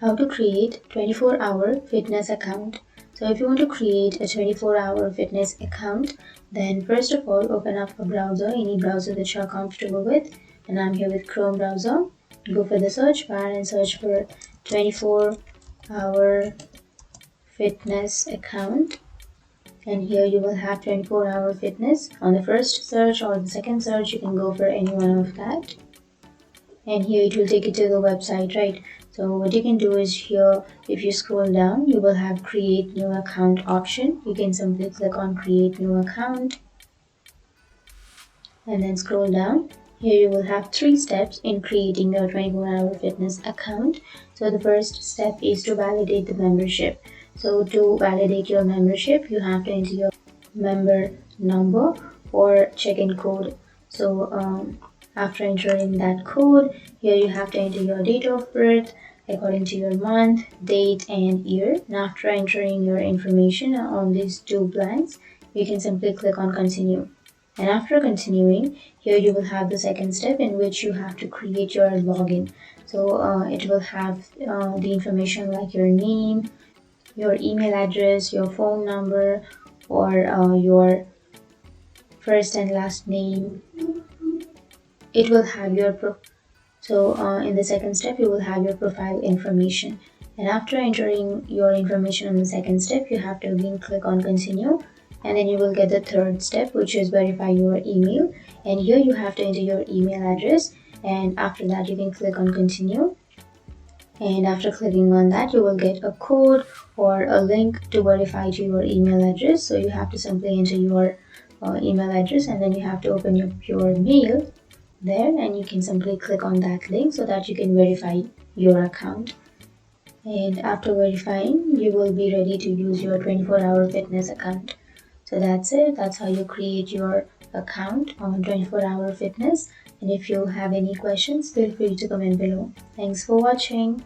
How to create 24-hour fitness account. So if you want to create a 24-hour fitness account, then first of all open up a browser, any browser that you're comfortable with, and I'm here with Chrome browser. Go for the search bar and search for 24-hour fitness account, and here you will have 24-hour fitness. On the first search or the second search, you can go for any one of that, and here it will take you to the website, right? So what you can do is here, if you scroll down, you will have create new account option. You can simply click on create new account and then scroll down. Here you will have 3 steps in creating your 24-hour fitness account. So the first step is to validate the membership. So to validate your membership, you have to enter your member number or check-in code. So after entering that code, here you have to enter your date of birth according to your month, date and year. And after entering your information on these 2 blanks, you can simply click on continue. And after continuing, here you will have the second step in which you have to create your login. So it will have the information like your name, your email address, your phone number, or your first and last name. It will have your in the second step you will have your profile information, and after entering your information on the second step, you have to again click on continue, and then you will get the third step, which is verify your email. And here you have to enter your email address, and after that you can click on continue, and after clicking on that you will get a code or a link to verify to your email address. So you have to simply enter your email address, and then you have to open your mail there, and you can simply click on that link so that you can verify your account. And after verifying, you will be ready to use your 24-hour fitness account. So that's it. That's how you create your account on 24-hour fitness. And if you have any questions, feel free to comment below. Thanks for watching.